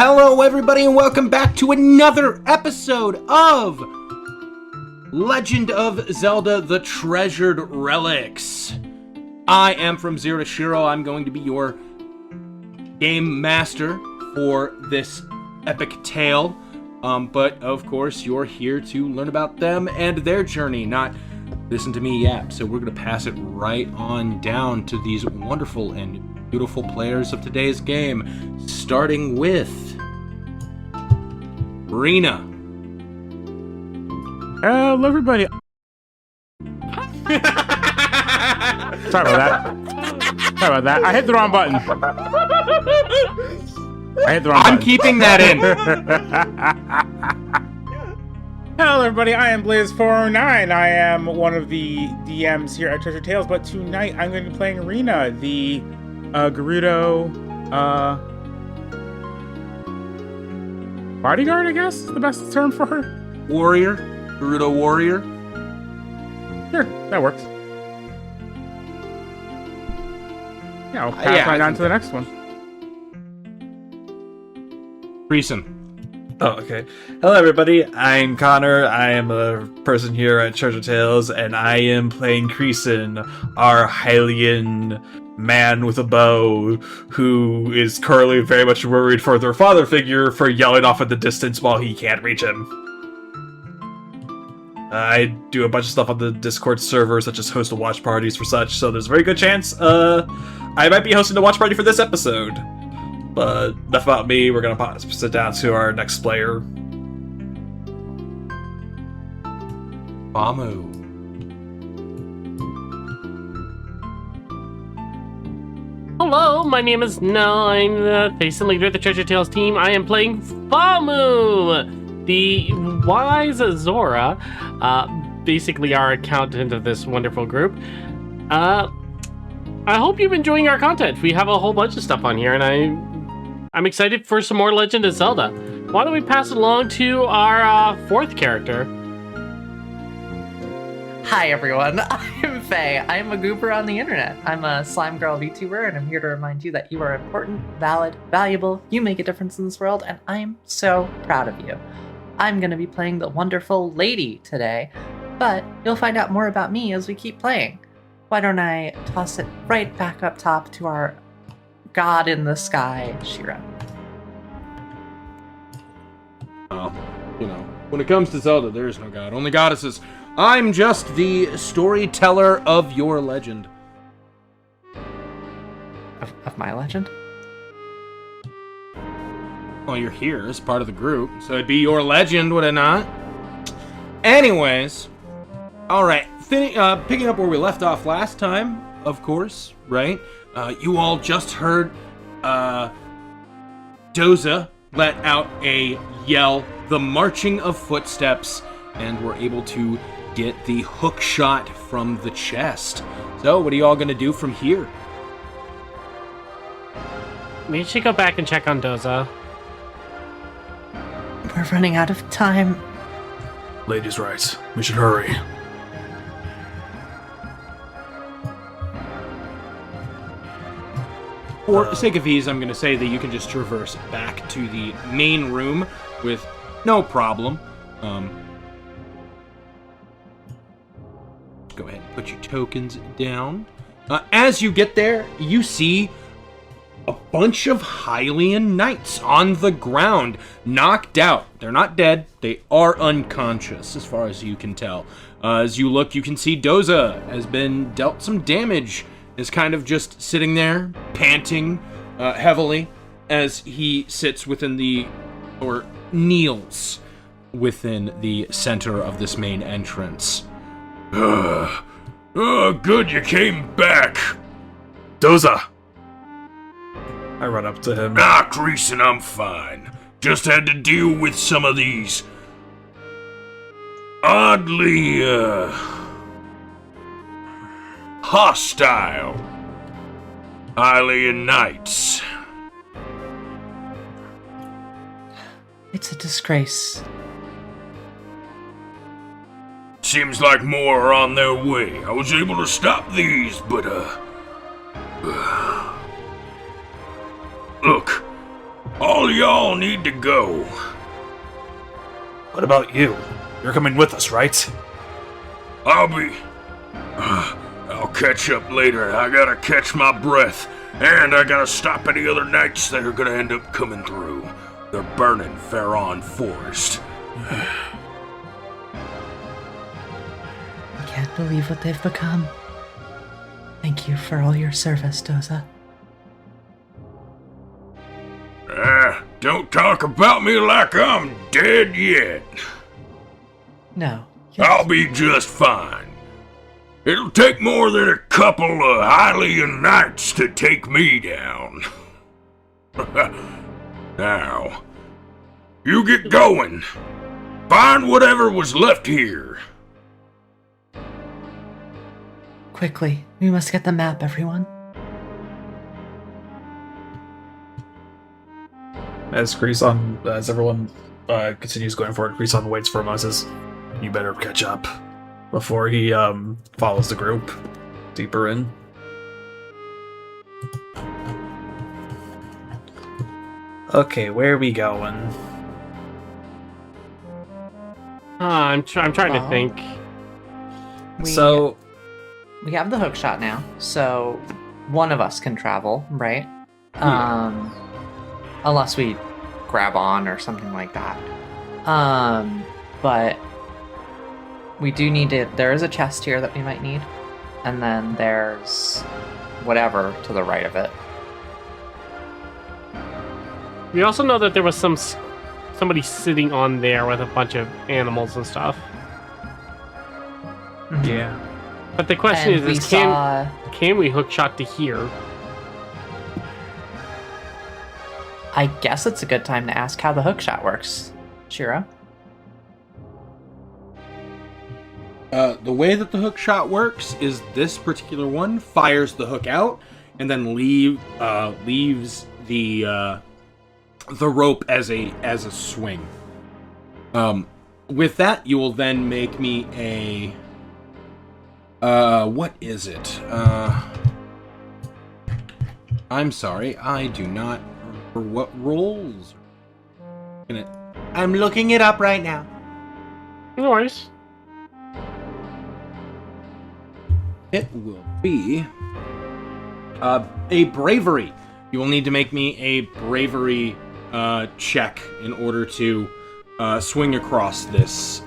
Hello everybody and welcome back to another episode of Legend of Zelda, the Treasured Relics. I am from Zero to Shiro. I'm going to be your game master for this epic tale. But of course you're here to learn about them and their journey, not listen to me yap. So we're going to pass it right on down to these wonderful and beautiful players of today's game, starting with Rena. Hello, everybody. Sorry about that. I hit the wrong button. I'm keeping that in. Hello, everybody. I am Blaze409. I am one of the DMs here at Treasure Tales, but tonight I'm going to be playing Rena, the Gerudo bodyguard, I guess is the best term for her. Warrior. Gerudo warrior. Sure, that works. Yeah, I'll pass right on to the next one. Creason. Oh, okay. Hello, everybody. I'm Connor. I am a person here at Treasure Tales, and I am playing Creason, our Hylian man with a bow, who is currently very much worried for their father figure for yelling off at the distance while he can't reach him. I do a bunch of stuff on the Discord server, such as host watch parties for such, so there's a very good chance I might be hosting a watch party for this episode. But enough about me, we're gonna sit down to our next player. Bamu. Hello, my name is Nell. I'm the face and leader of the Treasure Tales team. I am playing Bamu, the wise Zora, basically our accountant of this wonderful group. I hope you're enjoying our content. We have a whole bunch of stuff on here, and I'm excited for some more Legend of Zelda. Why don't we pass it along to our fourth character? Hi everyone, I'm Faye. I'm a goober on the internet. I'm a slime girl VTuber, and I'm here to remind you that you are important, valid, valuable, you make a difference in this world, and I'm so proud of you. I'm going to be playing the wonderful Lady today, but you'll find out more about me as we keep playing. Why don't I toss it right back up top to our god in the sky, Shiro. Well, when it comes to Zelda, there is no god, only goddesses. I'm just the storyteller of your legend. Of my legend? Well, you're here as part of the group, so it'd be your legend, would it not? Anyways, alright, picking up where we left off last time, of course, right? You all just heard Doza let out a yell, the marching of footsteps, and were able to get the hook shot from the chest. So, what are you all gonna do from here? We should go back and check on Doza. We're running out of time. Lady's right. We should hurry. For the sake of ease, I'm going to say that you can just traverse back to the main room with no problem. Go ahead and put your tokens down. As you get there, you see a bunch of Hylian knights on the ground, knocked out. They're not dead. They are unconscious, as far as you can tell. As you look, you can see Doza has been dealt some damage. Is kind of just sitting there, panting heavily as he sits or kneels within the center of this main entrance. Good you came back. Doza! I run up to him. Creason, I'm fine. Just had to deal with some of these oddly, hostile Hylian knights. It's a disgrace. Seems like more are on their way. I was able to stop these, but Look, all we all need to go. What about you? You're coming with us, right? I'll catch up later. I gotta catch my breath. And I gotta stop any other knights that are gonna end up coming through. They're burning Farron Forest. I can't believe what they've become. Thank you for all your service, Doza. Don't talk about me like I'm dead yet. No. I'll be just fine. It'll take more than a couple of Hylian knights to take me down. Now, you get going. Find whatever was left here. Quickly, we must get the map, everyone. As everyone continues going forward, Grison waits for him and says, "You better catch up," before he follows the group deeper in. Okay, where are we going? I'm trying to think. We have the hook shot now, so one of us can travel, right? Unless we grab on or something like that. But we do need to. There is a chest here that we might need, and then there's whatever to the right of it. We also know that there was somebody sitting on there with a bunch of animals and stuff. Yeah. But the question And is can we hook shot to here? I guess it's a good time to ask how the hook shot works, Shiro. The way that the hook shot works is this particular one fires the hook out and then leaves the rope as a swing. With that, you will then make me a what is it? I'm sorry, I do not remember what rolls. I'm looking it up right now. No worries. It will be a bravery. You will need to make me a bravery check in order to swing across this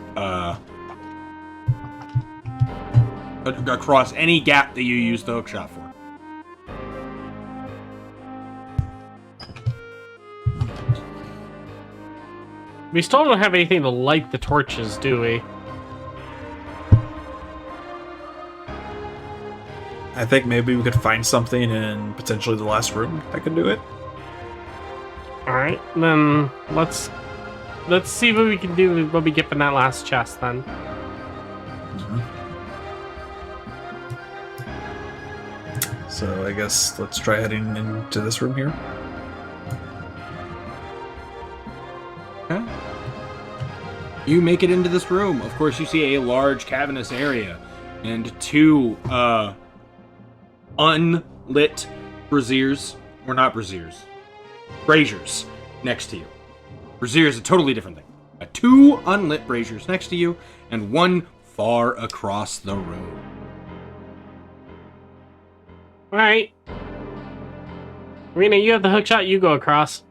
across any gap that you use the hook shot for. We still don't have anything to light the torches, do we? I think maybe we could find something in potentially the last room that could do it. Alright, then let's see what we can do when we get in that last chest then. So I guess let's try heading into this room here. Okay. You make it into this room. Of course, you see a large cavernous area and two unlit braziers, or not braziers, braziers next to you. Brazier is a totally different thing. Two unlit braziers next to you, and one far across the room. Alright. Rena, you have the hook shot, you go across.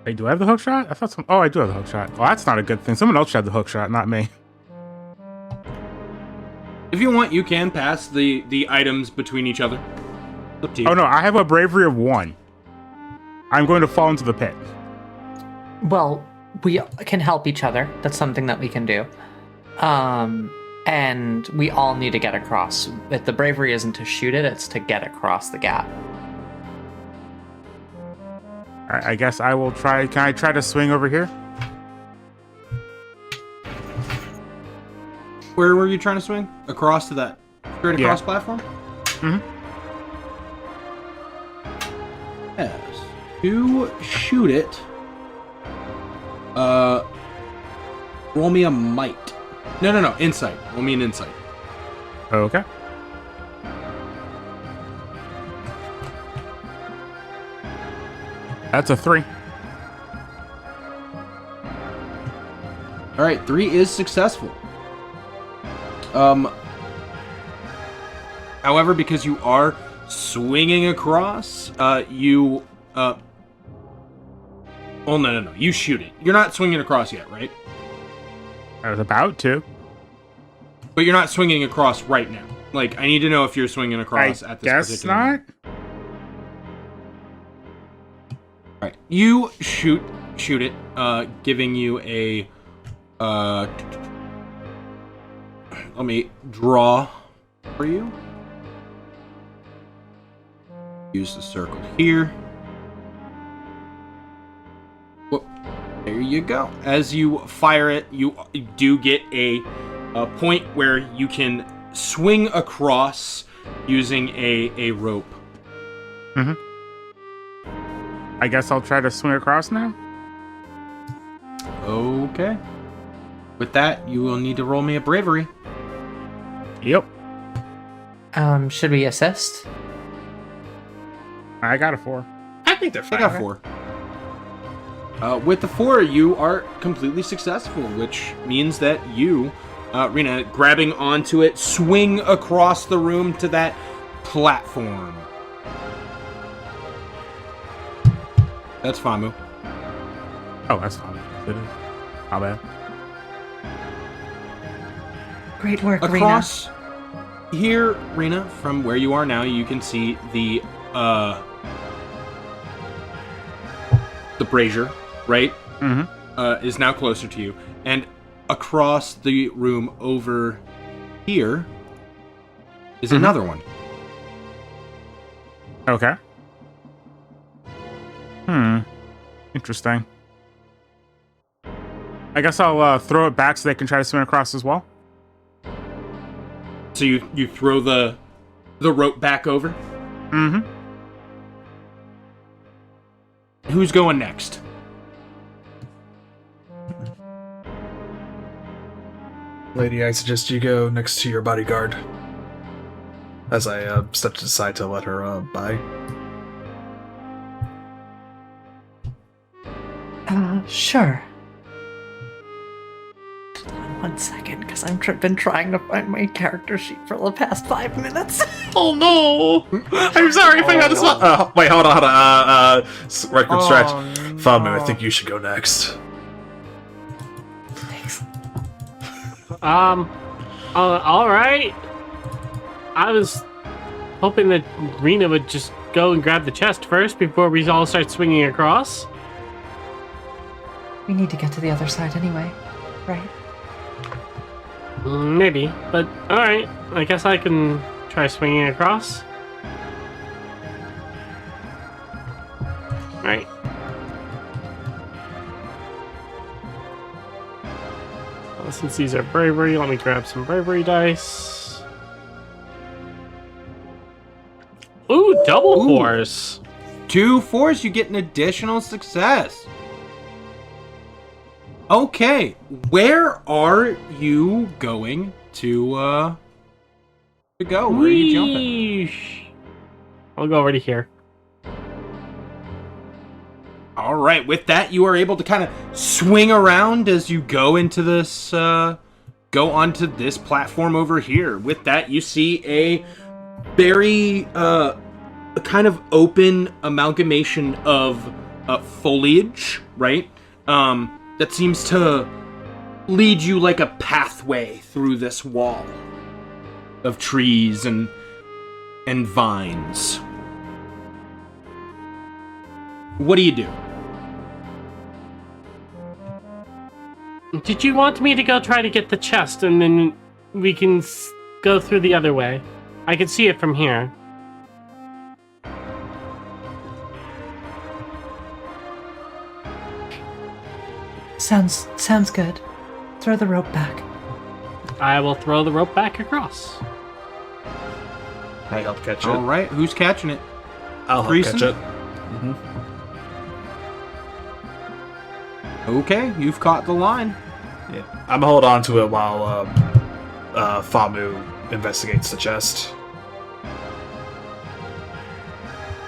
Hey, do I have the hook shot? I thought some. Oh, I do have the hook shot. Well, that's not a good thing. Someone else should have the hook shot, not me. If you want, you can pass the items between each other. It's up to you. Oh no, I have a bravery of 1. I'm going to fall into the pit. Well, we can help each other. That's something that we can do. And we all need to get across. If the bravery isn't to shoot it, it's to get across the gap. All right, I guess I will try. Can I try to swing over here? Where were you trying to swing? Across to that straight across platform? Mm-hmm. Yes. To shoot it, roll me a might. No, insight. Roll me an insight. Okay. That's a 3. All right, 3 is successful. However, because you are swinging across, you oh, no. You shoot it. You're not swinging across yet, right? I was about to. But you're not swinging across right now. Like, I need to know if you're swinging across I at this guess particular not. moment. All right, you shoot it, giving you a. Let me draw for you. Use the circle here. Whoop. There you go. As you fire it, you do get a point where you can swing across using a rope. Mm-hmm. I guess I'll try to swing across now. Okay. With that, you will need to roll me a bravery. Yep. Should we assist? I got a 4. I think they're I fine. got 4. With the 4, you are completely successful, which means that you, Rena, grabbing onto it, swing across the room to that platform. That's Famu. Oh, that's fine. Not bad. Great work, Across here, Rena, from where you are now, you can see the brazier, right? Mm-hmm. Is now closer to you. And across the room over here is another one. Okay. Interesting. I guess I'll throw it back so they can try to swim across as well. So you throw the rope back over? Mm-hmm. Who's going next? Lady, I suggest you go next to your bodyguard. As I stepped aside to let her by. Sure. Hold on 1 second, because I've been trying to find my character sheet for the past 5 minutes. Oh no! I'm sorry if I got this one. Wait, hold on. Record stretch. Famu, I think you should go next. Thanks. All right. I was hoping that Rena would just go and grab the chest first before we all start swinging across. We need to get to the other side anyway, right? Maybe, but all right. I guess I can try swinging across. All right. Well, since these are bravery, let me grab some bravery dice. Ooh, double 4s. 2 4s, you get an additional success. Okay, where are you going to go? Where are you jumping? Weesh. I'll go already here. All right, with that, you are able to kind of swing around as you go into this, go onto this platform over here. With that, you see a very, a kind of open amalgamation of foliage, right? That seems to lead you like a pathway through this wall of trees and vines. What do you do? Did you want me to go try to get the chest and then we can go through the other way? I can see it from here. Sounds good. Throw the rope back. I will throw the rope back across. I help catch it. All right, who's catching it? I'll help Creason? catch it. Okay, you've caught the line. Yeah. I'm gonna hold on to it while Famu investigates the chest.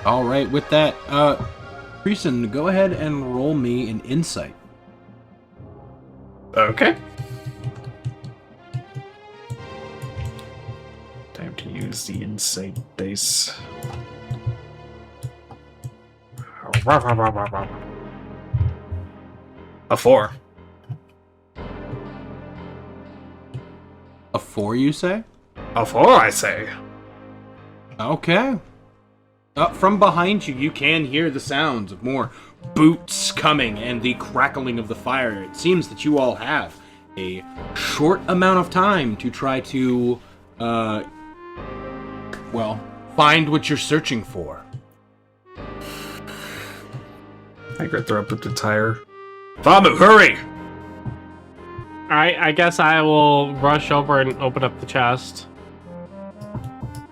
All right, with that, Creason, go ahead and roll me an insight. Okay. Time to use the insight dice. A 4. A 4, you say? A 4, I say. Okay. From behind you, you can hear the sounds of more boots coming and the crackling of the fire. It seems that you all have a short amount of time to try to, find what you're searching for. I could throw up the tire. Famu, hurry! Alright, I guess I will rush over and open up the chest.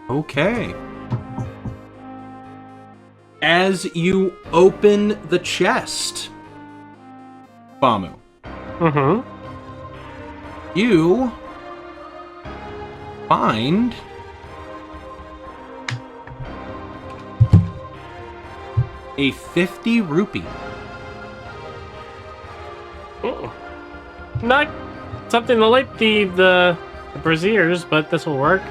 Okay. As you open the chest, Famu, Mm-hmm. you find a 50 rupee. Oh. Not something to light the braziers, but this will work.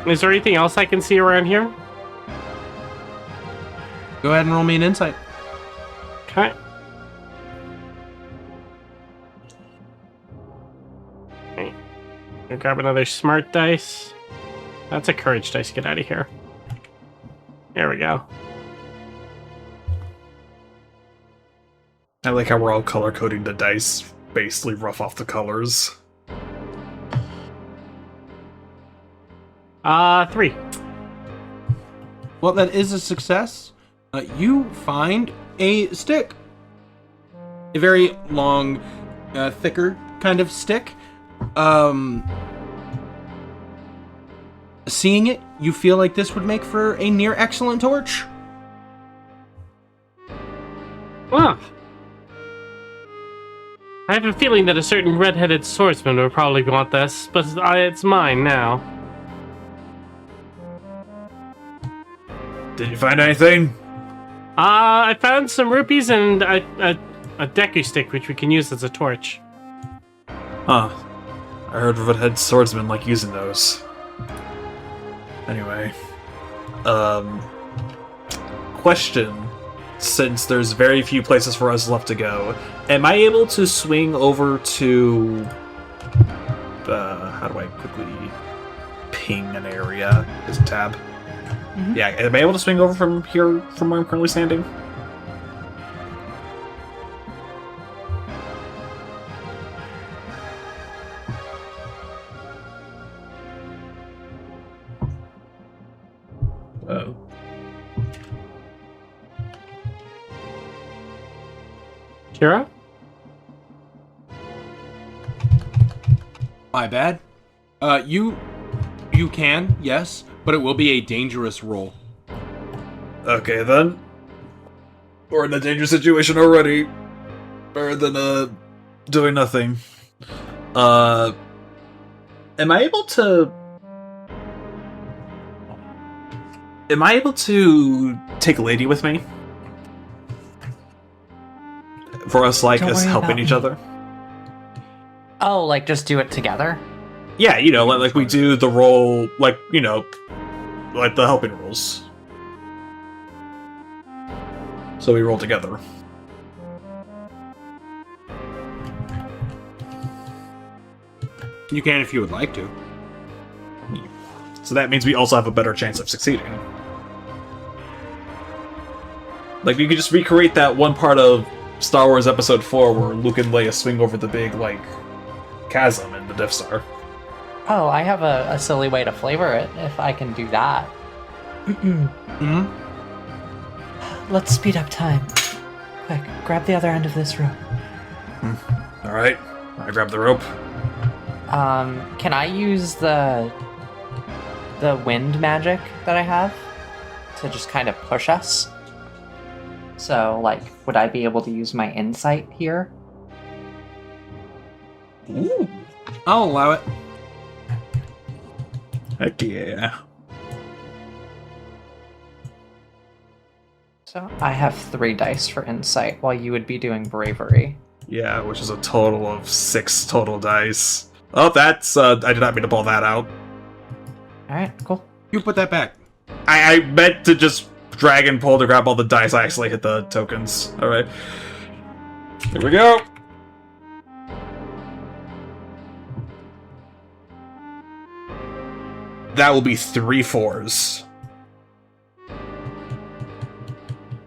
Is there anything else I can see around here? Go ahead and roll me an insight. Okay. Okay. I'll grab another smart dice. That's a courage dice. Get out of here. There we go. I like how we're all color coding the dice, basically rough off the colors. 3. Well, that is a success. You find a stick. A very long, thicker kind of stick. Seeing it, you feel like this would make for a near excellent torch. Ah. I have a feeling that a certain red-headed swordsman would probably want this, but it's mine now. Did you find anything? I found some rupees and a Deku stick, which we can use as a torch. Huh. I heard red-headed swordsmen like using those. Anyway. Question. Since there's very few places for us left to go, am I able to swing over to... how do I quickly ping an area? Is it tab? Mhm. Yeah, am I able to swing over from here, from where I'm currently standing? Oh. Kira? My bad. You can, yes, but it will be a dangerous roll. Okay, then. We're in a dangerous situation already. Better than, doing nothing. Am I able to... Am I able to take Lady with me? For us, like, Don't us worry helping about each me. other? Oh, like just do it together? Yeah, you know, like we do the role, like, you know, like the helping roles. So we roll together. You can if you would like to. So that means we also have a better chance of succeeding. Like, you could just recreate that one part of Star Wars Episode 4 where Luke and Leia swing over the big, like, chasm in the Death Star. Oh, I have a silly way to flavor it, if I can do that. Hmm? Let's speed up time. Quick, grab the other end of this rope. Alright, I grab the rope. Can I use the wind magic that I have to just kind of push us? So, like, would I be able to use my insight here? Ooh. I'll allow it. Heck yeah. So I have 3 dice for insight, while you would be doing bravery. Yeah, which is a total of 6 total dice. Oh, that's, I did not mean to pull that out. Alright, cool. You put that back. I meant to just drag and pull to grab all the dice. I actually hit the tokens. Alright. Here we go. That will be 3 4s.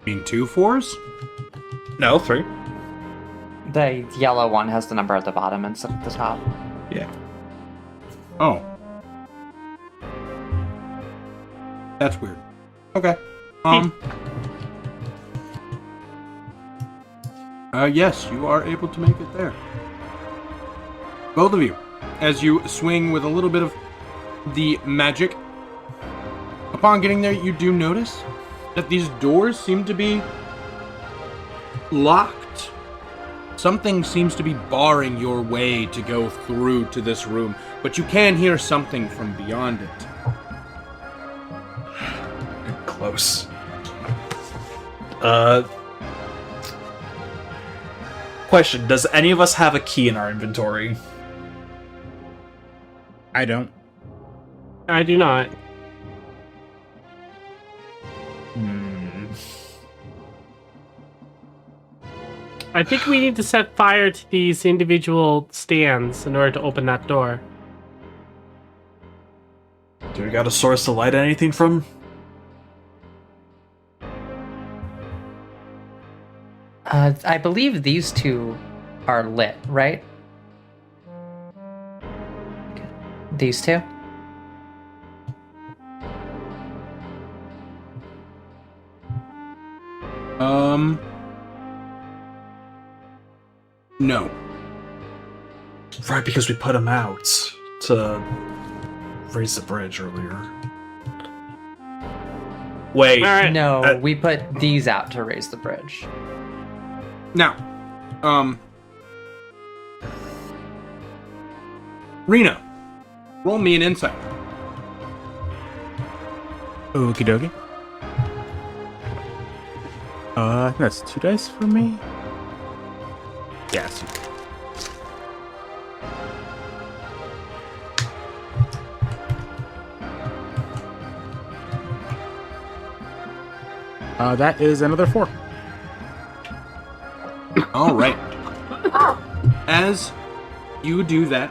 Mean 2 4s? No, 3. The yellow one has the number at the bottom instead of the top. Yeah. Oh. That's weird. Okay. Yes, you are able to make it there. Both of you, as you swing with a little bit of the magic. Upon getting there, you do notice that these doors seem to be locked. Something seems to be barring your way to go through to this room, but you can hear something from beyond it. Close. Question, does any of us have a key in our inventory? I don't. I do not. I think we need to set fire to these individual stands in order to open that door. Do we got a source to light anything from? I believe these 2 are lit, right? These 2? No. Right, because we put them out to raise the bridge earlier. Wait. All right. No, we put these out to raise the bridge. Now, Rena, roll me an insight. Okie dokie. I think that's 2 dice for me. Yes. That is another 4. All right. As you do that,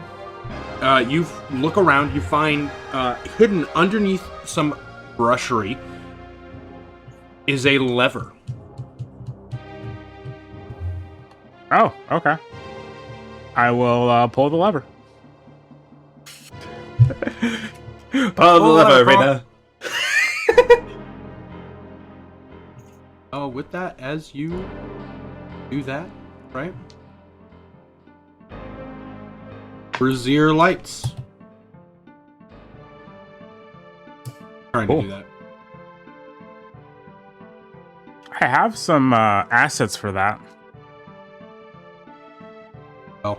you look around, you find hidden underneath some brushery is a lever. Oh, okay. I will pull the lever. Pull the lever, Rena. With that, as you do that, right? Brazier lights. Trying to do that. I have some assets for that. Oh.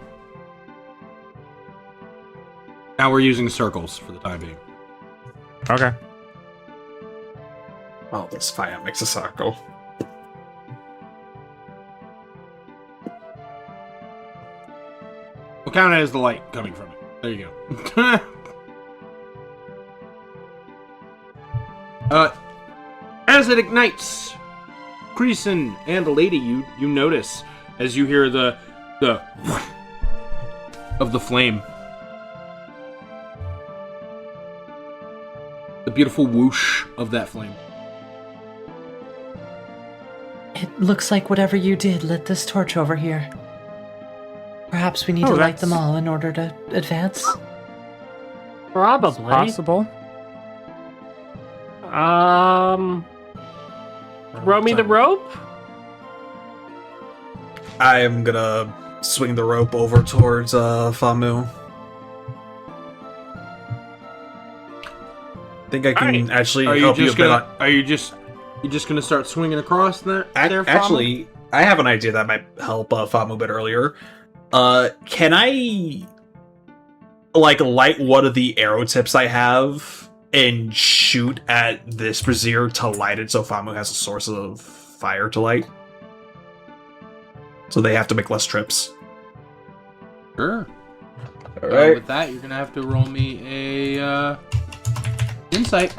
Now we're using circles for the time being. Okay. Oh, this fire makes a circle. We'll count it as the light coming from it. There you go. As it ignites, Creason and Lady, you notice as you hear the of the flame. The beautiful whoosh of that flame. It looks like whatever you did lit this torch over here. Perhaps we need to light them all in order to advance. Probably. Possible. Row me the rope? I am gonna swing the rope over towards Famu. Think I can actually help you a bit. Are you just gonna start swinging across there? Actually, I have an idea that might help Famu a bit earlier. Can I light one of the arrow tips I have and shoot at this brazier to light it so Famu has a source of fire to light. So they have to make less trips. Sure. All right. With that, you're gonna have to roll me a insight.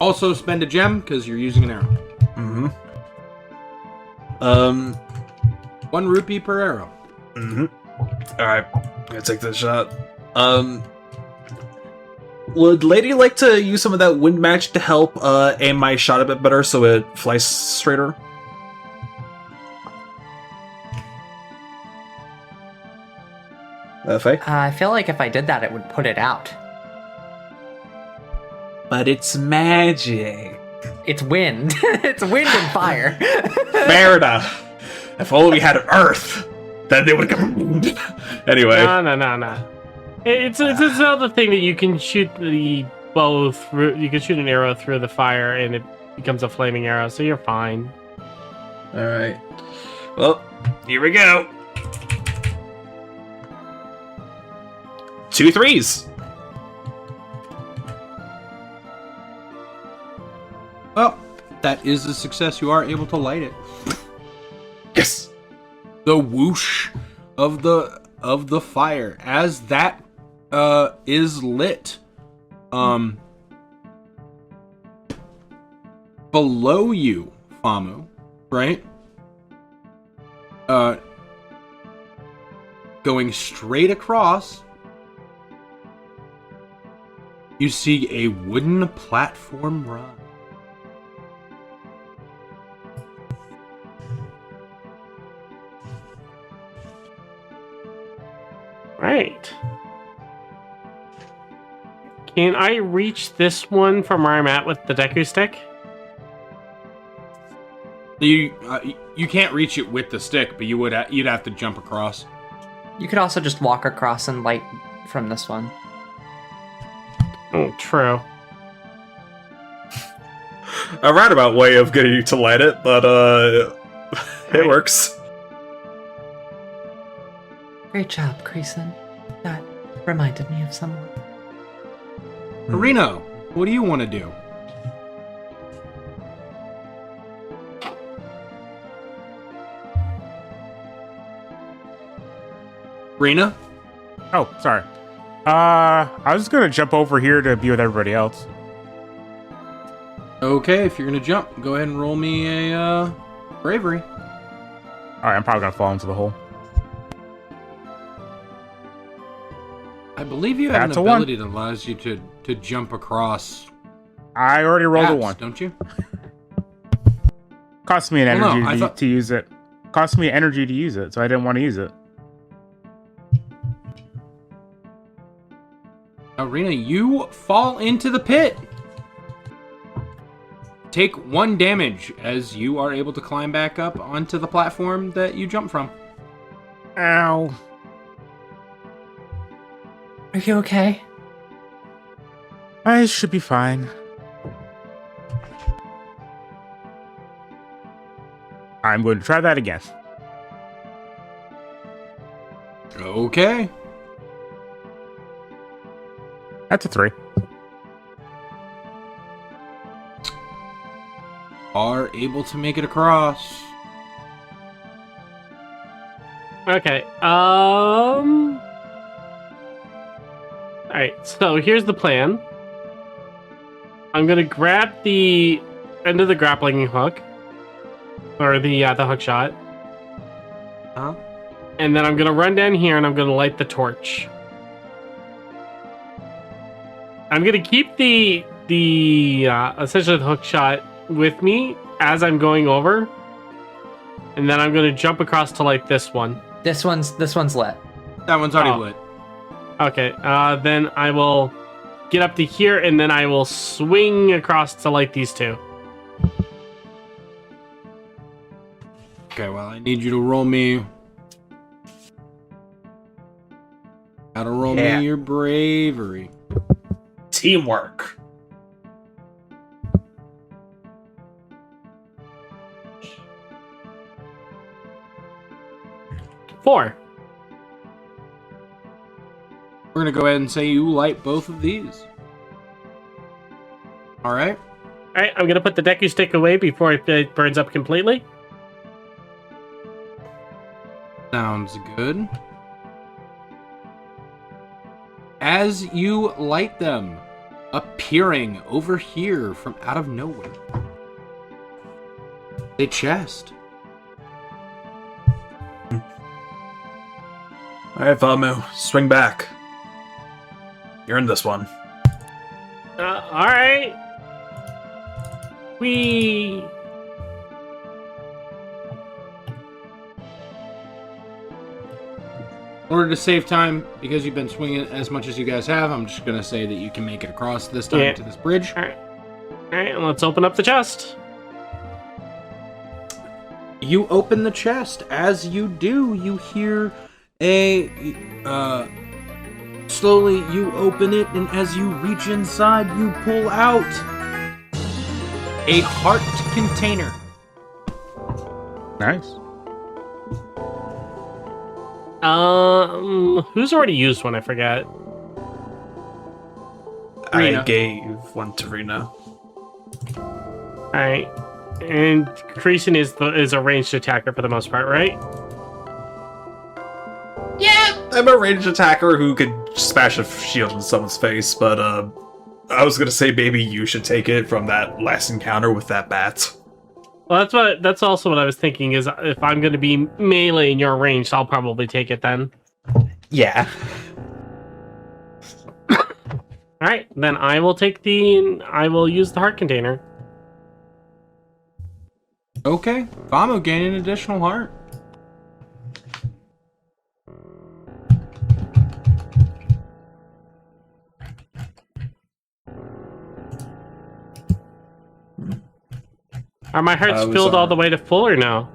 Also spend a gem because you're using an arrow. Mm-hmm. 1 rupee per arrow. Mm-hmm. Alright, I'm gonna take this shot. Would Lady like to use some of that wind magic to help aim my shot a bit better so it flies straighter? Faye? I feel like if I did that, it would put it out. But it's magic. It's wind. It's wind and fire. Fair enough. If only we had Earth, then they would come. Anyway. No. It's a Zelda thing that you can shoot the bow through. You can shoot an arrow through the fire, and it becomes a flaming arrow. So you're fine. All right. Well, here we go. 2 3s. Well, that is a success. You are able to light it. Yes. The whoosh of the fire as that is lit. Below you, Famu, right? Going straight across, you see a wooden platform run. Right. Can I reach this one from where I'm at with the Deku stick? You can't reach it with the stick, but you'd have to jump across. You could also just walk across and light from this one. Oh, true. A roundabout way of getting you to light it, but it works. Great job, Creason. That reminded me of someone. Reno, what do you want to do? Rena? Oh, sorry. I was just gonna jump over here to be with everybody else. Okay, if you're gonna jump, go ahead and roll me a bravery. Alright, I'm probably gonna fall into the hole. I believe you have That's an a 1. ability that allows you to jump across. I already rolled a gaps, 1. don't you? Cost me an Well, no, energy I thought- to use it. Cost me energy to use it, so I didn't want to use it. Rena, you fall into the pit. Take 1 damage as you are able to climb back up onto the platform that you jumped from. Ow. Are you okay? I should be fine. I'm going to try that again. Okay. That's a 3. Are able to make it across. Okay. Alright, so here's the plan. I'm gonna grab the end of the grappling hook. Or the hook shot. Huh? And then I'm gonna run down here and I'm gonna light the torch. I'm gonna keep the essentially the hook shot with me as I'm going over. And then I'm gonna jump across to light this one. This one's lit. That one's already Oh. lit. Okay, then I will get up to here, and then I will swing across to light these 2. Okay, well, I need you to roll me. Gotta roll Yeah. me your bravery. Teamwork. Four. We're gonna go ahead and say you light both of these. All right. All right, I'm gonna put the Deku stick away before it burns up completely. Sounds good. As you light them, appearing over here from out of nowhere, a chest. Alright, Famu, swing back. You're in this one. All right. We. In order to save time, because you've been swinging as much as you guys have, I'm just gonna say that you can make it across this time to this bridge. All right, let's open up the chest. You open the chest. As you do, you hear a slowly you open it, and as you reach inside, you pull out a heart container. Nice. Who's already used one? I forget. Rena. I gave one to Rena. All right, and Creason is a ranged attacker for the most part, right? Yeah, I'm a ranged attacker who could smash a shield in someone's face, but I was gonna say maybe you should take it from that last encounter with that bat. Well, that's also what I was thinking. Is if I'm going to be melee and you're ranged, I'll probably take it then. Yeah. All right, then I will use the heart container. Okay, Famo gain an additional heart. Are my hearts was filled all on- the way to full or no?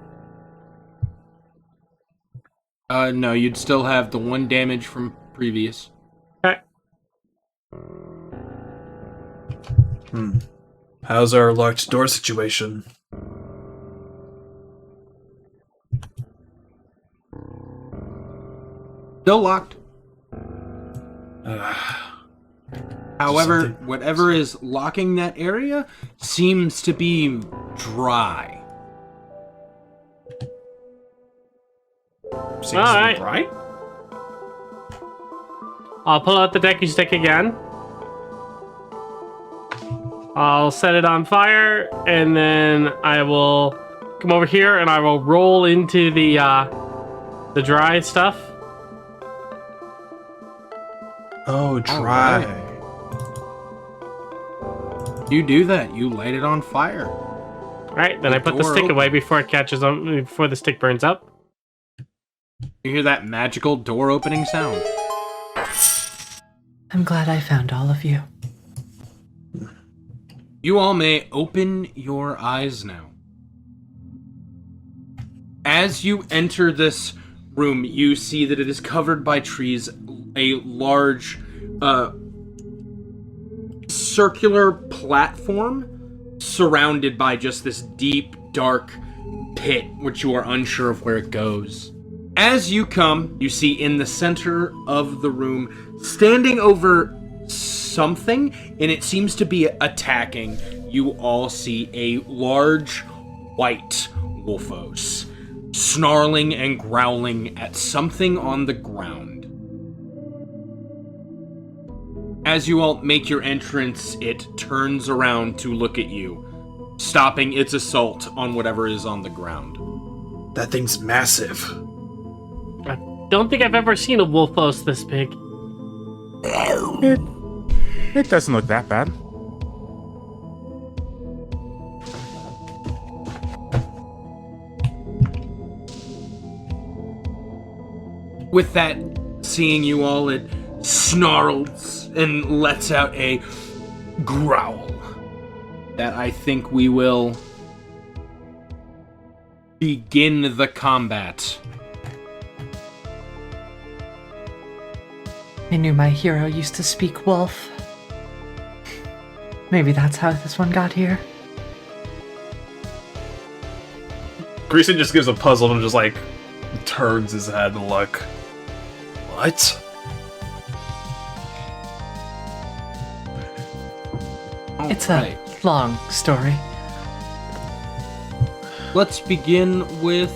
No, you'd still have the 1 damage from previous. Okay. How's our locked door situation? Still locked. However, something- whatever is locking that area seems to be dry. Seems All right. right. I'll pull out the Deku stick again. I'll set it on fire, and then I will come over here and I will roll into the dry stuff. Oh, dry. Alright. You do that. You light it on fire. All right, then I put the door stick open. away before it catches on, before the stick burns up. You hear that magical door opening sound. I'm glad I found all of you. You all may open your eyes now. As you enter this room, you see that it is covered by trees, a large circular platform surrounded by just this deep, dark pit, which you are unsure of where it goes. As you come, you see in the center of the room, standing over something, and it seems to be attacking, you all see a large white wolfos snarling and growling at something on the ground. As you all make your entrance, it turns around to look at you, stopping its assault on whatever is on the ground. That thing's massive. I don't think I've ever seen a wolfos this big. It doesn't look that bad. With that, seeing you all, it snarls and lets out a growl that I think we will begin the combat. I knew my hero used to speak wolf. Maybe that's how this one got here. Greason just gives a puzzle and just like turns his head and look. What? It's right. a long story. Let's begin with,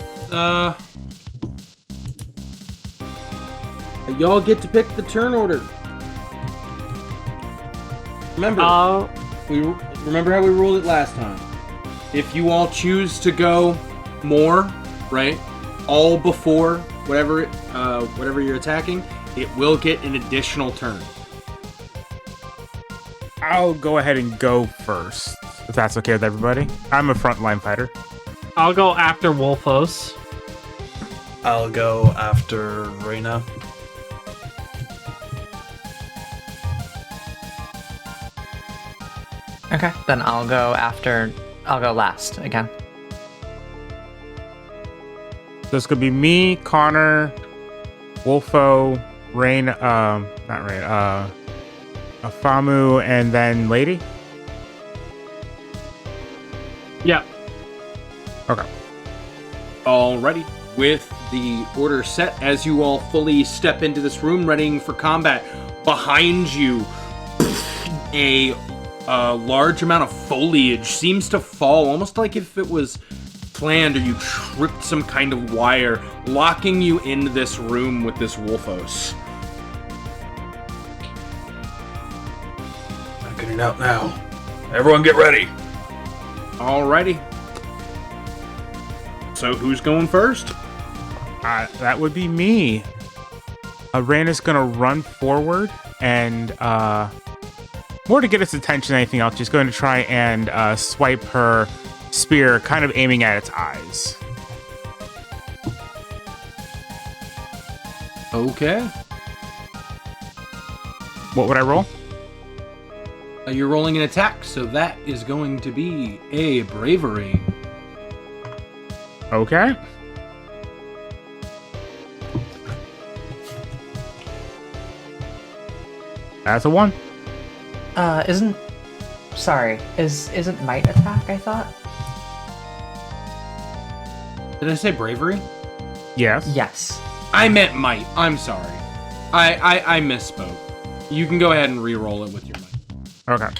y'all get to pick the turn order. Remember, remember how we ruled it last time. If you all choose to go more, right, all before whatever you're attacking, it will get an additional turn. I'll go ahead and go first, if that's okay with everybody. I'm a frontline fighter. I'll go after Wolfos. I'll go after Reyna. Okay, then I'll go last again. So this could be me, Connor, Wolfo, Rain, not Rain, Famu, and then Lady? Yeah. Okay. Alrighty. With the order set, as you all fully step into this room, readying for combat, behind you, a large amount of foliage seems to fall, almost like if it was planned or you tripped some kind of wire, locking you into this room with this Wolfos. I'm getting out now. Everyone get ready. Alrighty. So who's going first? That would be me. Raina's gonna run forward and, more to get its attention than anything else, she's going to try and swipe her spear, kind of aiming at its eyes. Okay. What would I roll? You're rolling an attack, so that is going to be a bravery. Okay. That's a 1. Isn't might attack, I thought? Did I say bravery? Yes. Yes. I meant might. I'm sorry. I misspoke. You can go ahead and re-roll it with your might. Okay.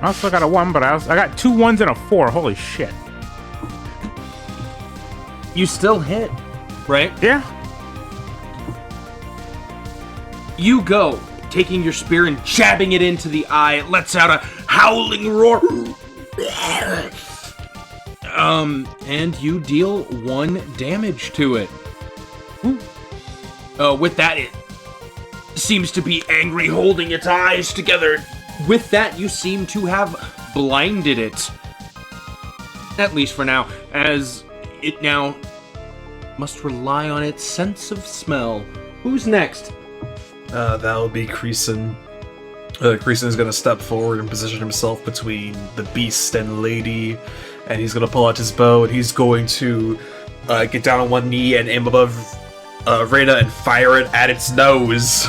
I still got a 1, but I got 2 1s and a 4. Holy shit. You still hit, right? Yeah. You go, taking your spear and jabbing it into the eye. It lets out a howling roar. And you deal 1 damage to it. With that, it seems to be angry, holding its eyes together. With that, you seem to have blinded it. At least for now, as it now must rely on its sense of smell. Who's next? That'll be Creason. Creason is going to step forward and position himself between the beast and Lady, and he's going to pull out his bow, and he's going to get down on one knee and aim above Reyna and fire it at its nose.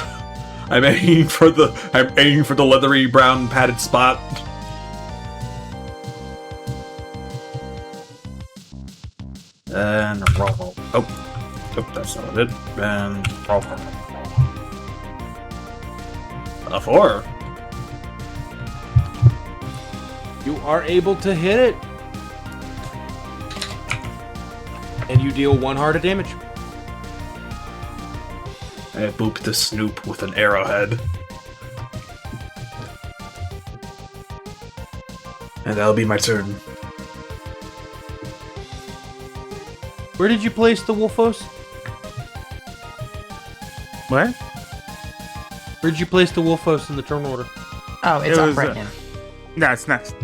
I'm aiming for the leathery brown padded spot. And roll. Oh, that's not it. And roll. A 4. You are able to hit it. And you deal 1 heart of damage. I booped the snoop with an arrowhead. And that'll be my turn. Where did you place the Wolfos? What? Where did you place the Wolfos in the turn order? Oh, it's It up was, right now. No, it's next.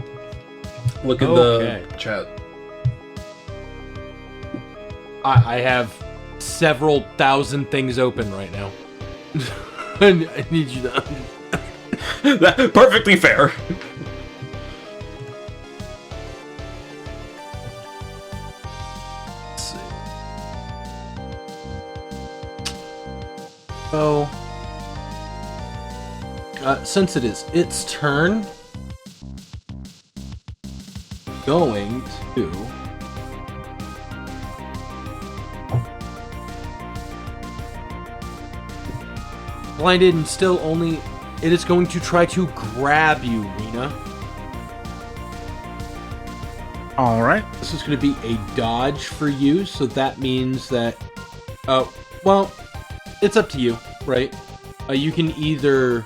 Look at Okay. the chat. I have several thousand things open right now. I need you to understand. Perfectly fair. Let's see. So, since it is its turn, going to blinded and still only... It is going to try to grab you, Rena. All right. This is going to be a dodge for you, so that means that... well, it's up to you, right? You can either...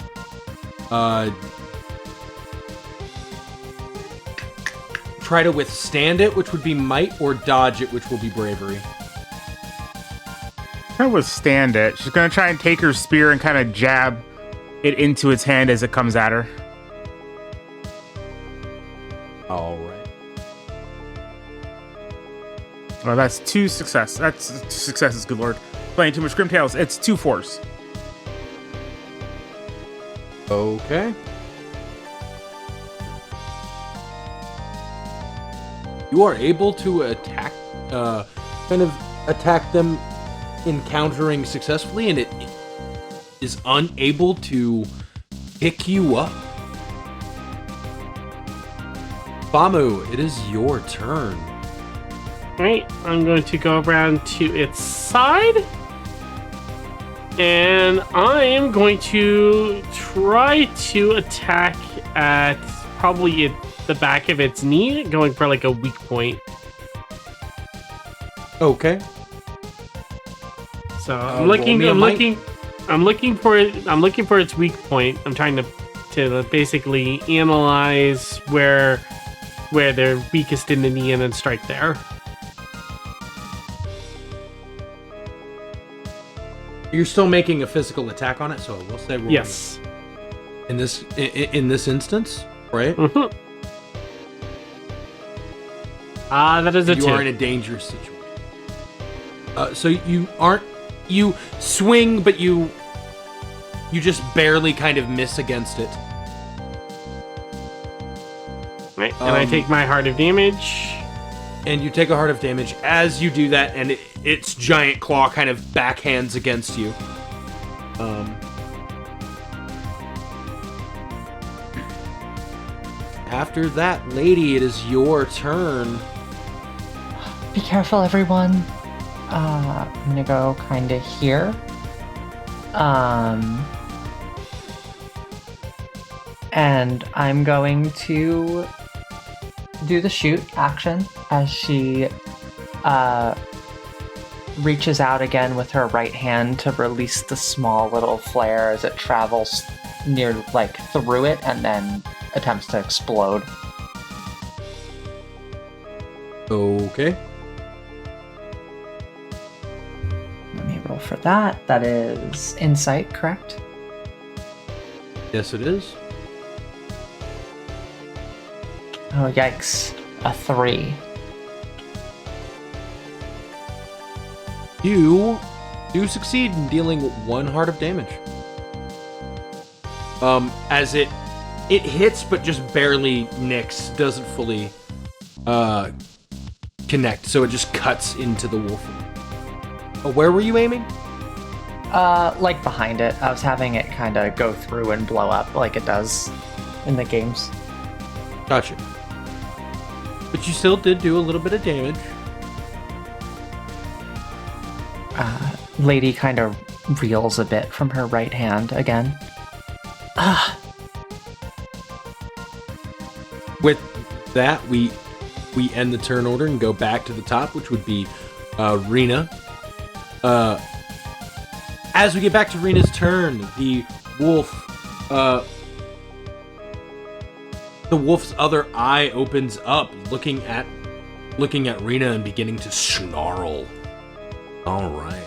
try to withstand it, which would be might, or dodge it, which will be bravery. Try to withstand it. She's gonna try and take her spear and kind of jab it into its hand as it comes at her. All right. Well, that's 2 success. That's 2 successes, good lord. Playing too much Grim Tales. It's 2 force. Okay. You are able to attack, kind of attack them, encountering successfully, and it is unable to pick you up. Famu, it is your turn. Right, I'm going to go around to its side. And I am going to try to attack at probably the back of its knee, going for like a weak point. Okay. So I'm looking for its weak point. I'm trying to basically analyze where they're weakest in the knee and then strike there. You're still making a physical attack on it, so we'll say roll. Yes. In this instance, right? Mm-hmm. That is a 2. You are in a dangerous situation. So you swing, but you just barely kind of miss against it. Right, and I take my heart of damage. And you take a heart of damage as you do that, and its giant claw kind of backhands against you. After that, lady, it is your turn. Be careful, everyone. I'm gonna go kind of here. And I'm going to do the shoot action as she reaches out again with her right hand to release the small little flare as it travels near, like, through it and then attempts to explode. Okay. Let me roll for that. That is insight, correct? Yes, it is. Oh, yikes. A 3. You do succeed in dealing 1 heart of damage. As it hits, but just barely nicks, doesn't fully connect, so it just cuts into the wolf. Where were you aiming? Like behind it. I was having it kind of go through and blow up like it does in the games. Gotcha. But you still did do a little bit of damage. Lady kind of reels a bit from her right hand again. With that, we end the turn order and go back to the top, which would be Rena. As we get back to Rena's turn, the wolf's other eye opens up, looking at Rena and beginning to snarl. All right.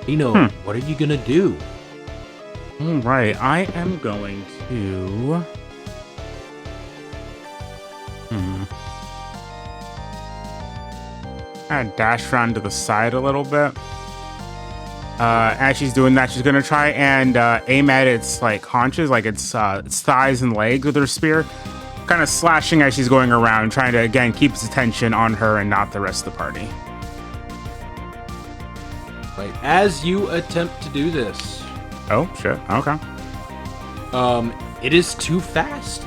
Eno, what are you gonna do? All right, I am going to. Kind of dash around to the side a little bit. As she's doing that, she's gonna try and aim at its like haunches, like its thighs and legs with her spear, kind of slashing as she's going around, trying to again keep its attention on her and not the rest of the party. Right. As you attempt to do this, Oh shit! Okay. it is too fast.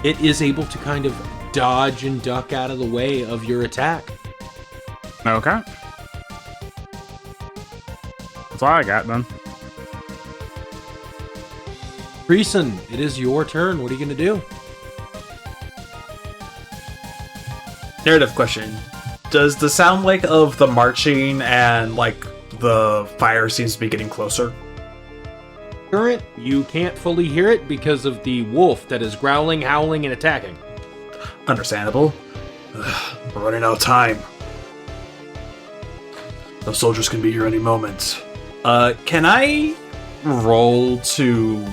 It is able to kind of dodge and duck out of the way of your attack. Okay. That's all I got then. Creason, it is your turn. What are you going to do? Narrative question. Does the sound like of the marching and like the fire seems to be getting closer? Current, you can't fully hear it because of the wolf that is growling, howling, and attacking. Understandable. We're running out of time. Those soldiers can be here any moment. Can I roll to...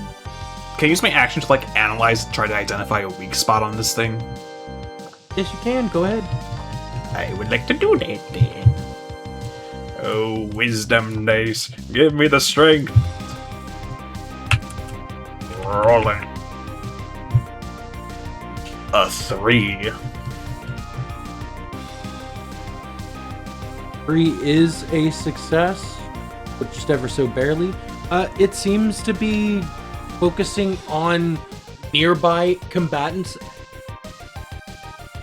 Can I use my action to like analyze and try to identify a weak spot on this thing? Yes, you can. Go ahead. I would like to do that then. Oh, wisdom dice. Give me the strength. Rolling. A 3. 3 is a success, but just ever so barely. It seems to be focusing on nearby combatants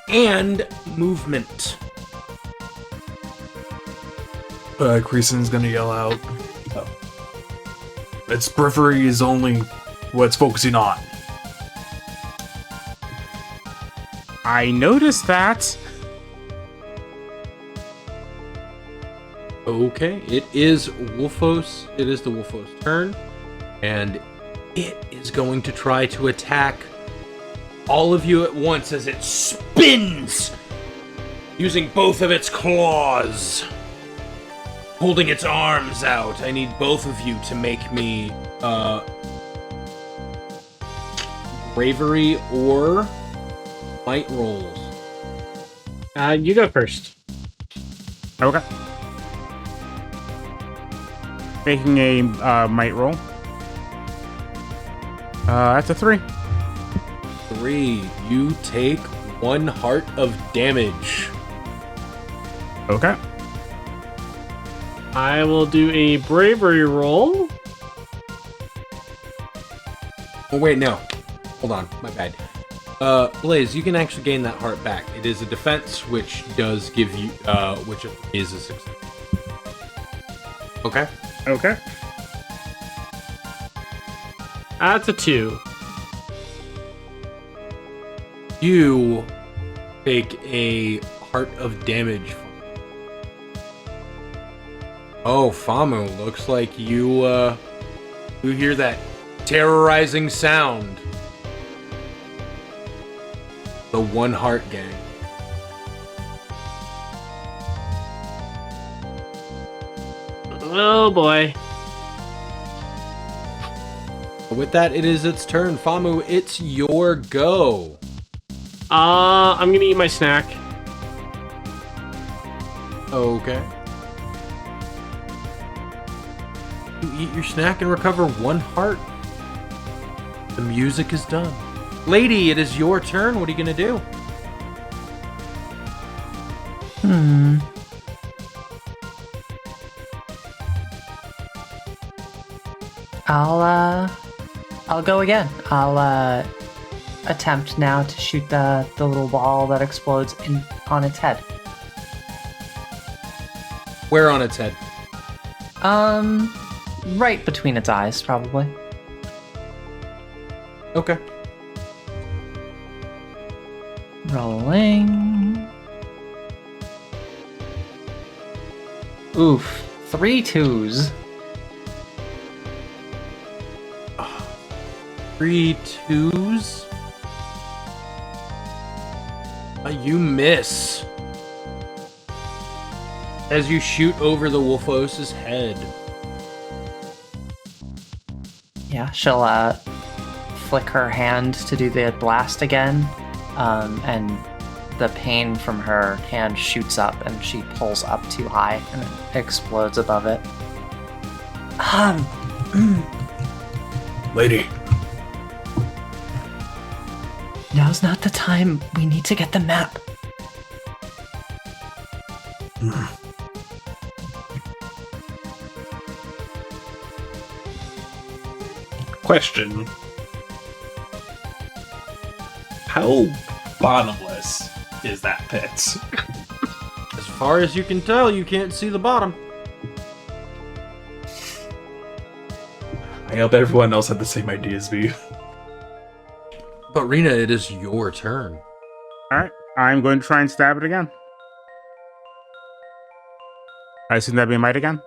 and movement. Creason's gonna yell out. Its periphery is only what it's focusing on. I noticed that. Okay, it is Wolfos. It is the Wolfos' turn, and it is going to try to attack all of you at once as it spins, using both of its claws, holding its arms out. I need both of you to make me bravery or might rolls. You go first. Okay. Making a might roll. That's a 3. 3. You take 1 heart of damage. Okay. I will do a bravery roll. Oh wait, no. Hold on, my bad. Blaze, you can actually gain that heart back. It is a defense, which does give you, which is a success. Okay. Okay. That's a 2. You take a heart of damage. Oh, Famu, looks like you hear that terrorizing sound. The One Heart Gang. Oh boy. With that, it is its turn. Famu, it's your go. I'm gonna eat my snack. Okay. You eat your snack and recover 1 heart. The music is done. Lady, it is your turn. What are you gonna do? I'll go again. I'll attempt now to shoot the little ball that explodes on its head. Where on its head? Right between its eyes, probably. Okay. Rolling. Oof. 3 2s. 3 2s. You miss. As you shoot over the Wolfos' head. Yeah, she'll flick her hand to do the blast again, and the pain from her hand shoots up and she pulls up too high and it explodes above it. Lady. Now's not the time. We need to get the map. Question. How bottomless is that pit? As far as you can tell, you can't see the bottom. I hope everyone else had the same idea as me. But Rena, it is your turn. All right, I'm going to try and stab it again. I assume that'd be a might again.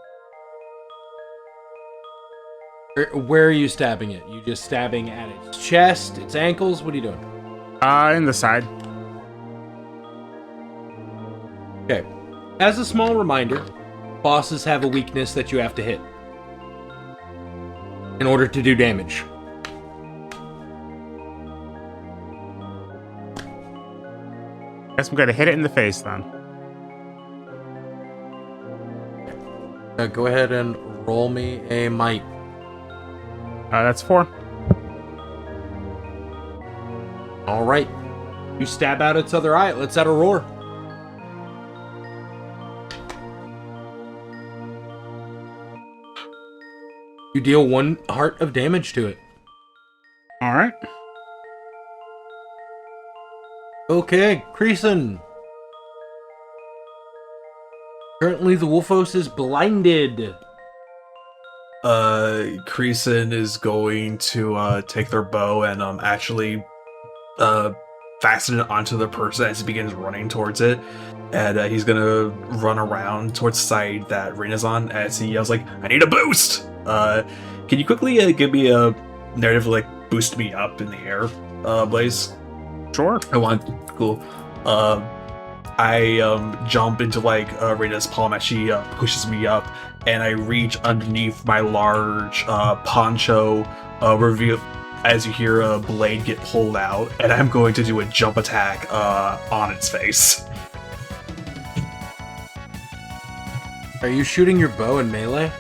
Where are you stabbing it? You just stabbing at its chest, its ankles? What are you doing? In the side. Okay. As a small reminder, bosses have a weakness that you have to hit in order to do damage. Guess I'm going to hit it in the face then. Go ahead and roll me a might. That's 4. All right. You stab out its other eye. It lets out a roar. You deal 1 heart of damage to it. All right. Okay, Creason. Currently, the Wolfos is blinded. Creason is going to take their bow and actually fasten it onto the person as he begins running towards it. And he's gonna run around towards the side that Rena's on as he yells like, "I need a boost!" Can you quickly give me a narrative like boost me up in the air, Blaze? Sure. Cool. I jump into like Rena's palm as she pushes me up, and I reach underneath my large poncho, reveal as you hear a blade get pulled out, and I'm going to do a jump attack on its face. Are you shooting your bow in melee?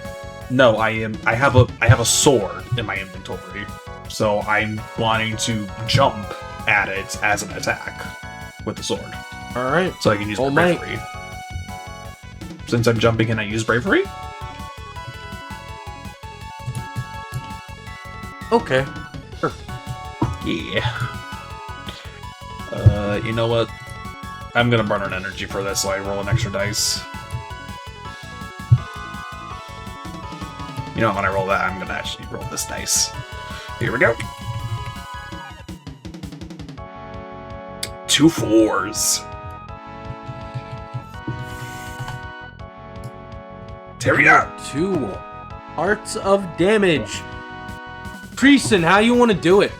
No, I have a sword in my inventory, so I'm wanting to jump at it as an attack with the sword. All right. So I can use All my might. bravery. Since I'm jumping, can I use bravery? Okay. Sure. Yeah. You know what? I'm gonna burn an energy for this, so I roll an extra dice. You know, when I roll that, I'm gonna actually roll this dice. Here we go. 2 4s. Terry up! 2 hearts of damage. Creason, how you want to do it?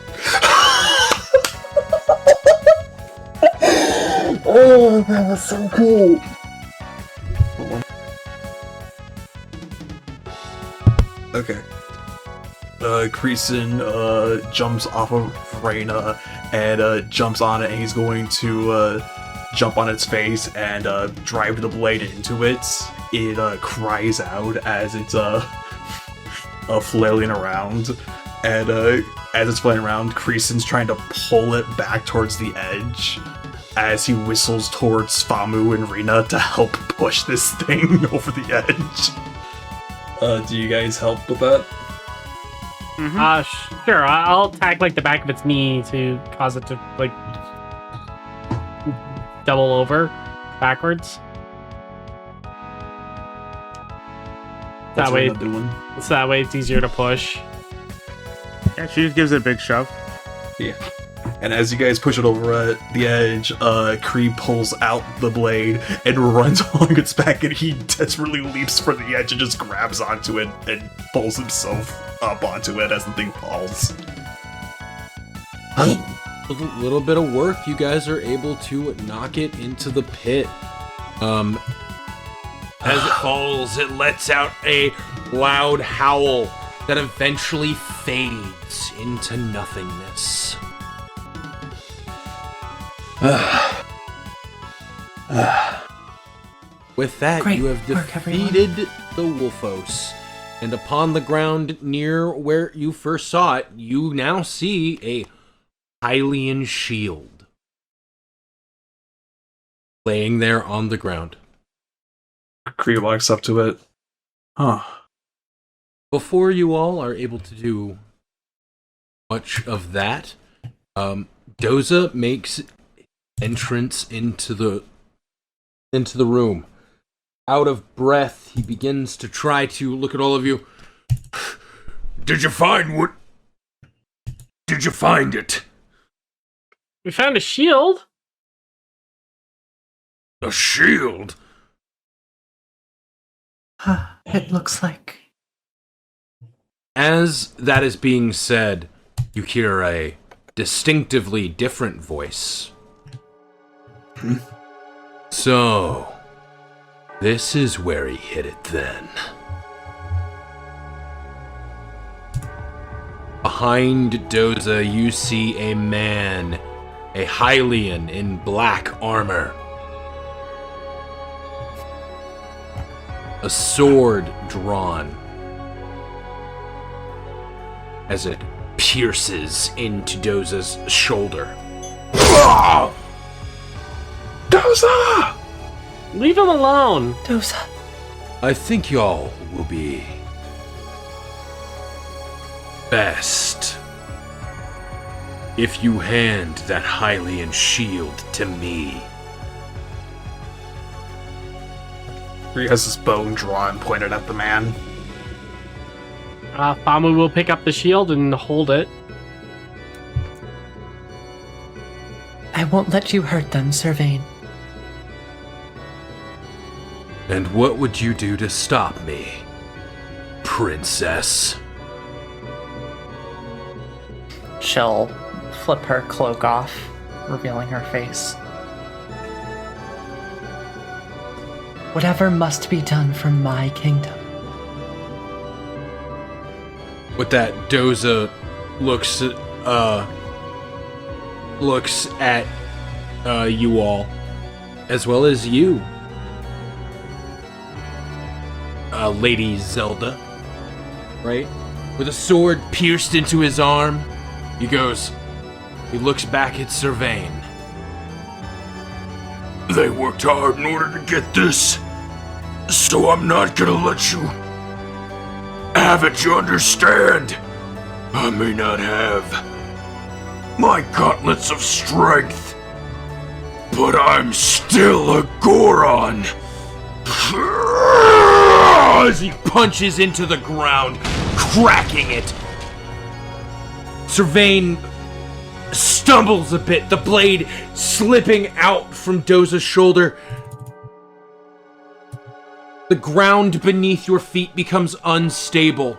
Oh, that was so cool. Okay. Creason jumps off of Reyna and jumps on it, and he's going to jump on its face and drive the blade into it. It cries out as it's flailing around, and as it's flailing around, Creason's trying to pull it back towards the edge as he whistles towards Famu and Rena to help push this thing over the edge. Do you guys help with that? Sure. I'll attack like the back of its knee to cause it to like double over backwards. What's That way, Rena doing? so that way it's easier to push. Yeah, she just gives it a big shove. Yeah. And as you guys push it over the edge, Kree pulls out the blade and runs along its back, and he desperately leaps for the edge and just grabs onto it and pulls himself up onto it as the thing falls. With a little bit of work, you guys are able to knock it into the pit. As it falls, it lets out a loud howl that eventually fades into nothingness. With that, Great you have work, everyone. defeated the Wolfos. And upon the ground near where you first saw it, you now see a Hylian shield laying there on the ground. Kree walks up to it. Huh. Before you all are able to do much of that, Doza makes entrance into the room. Out of breath, he begins to try to look at all of you. Did you find what? Did you find it? We found a shield. A shield? It looks like... As that is being said, you hear a distinctively different voice. So, this is where he hid it then. Behind Doza, you see a man, a Hylian in black armor. A sword drawn as it pierces into Doza's shoulder. Doza! Leave him alone. Doza. I think y'all will be best if you hand that Hylian shield to me. He has his bow drawn, pointed at the man. Famu will pick up the shield and hold it. I won't let you hurt them, Cervain. And what would you do to stop me, princess? She'll flip her cloak off, revealing her face. Whatever must be done for my kingdom. With that, Doza looks at you all, as well as you, Lady Zelda, right? With a sword pierced into his arm, he looks back at Cervain. They worked hard in order to get this, so I'm not gonna let you have it, you understand? I may not have my gauntlets of strength, but I'm still a Goron. As he punches into the ground, cracking it. Cervain stumbles a bit, the blade slipping out from Doza's shoulder. The ground beneath your feet becomes unstable.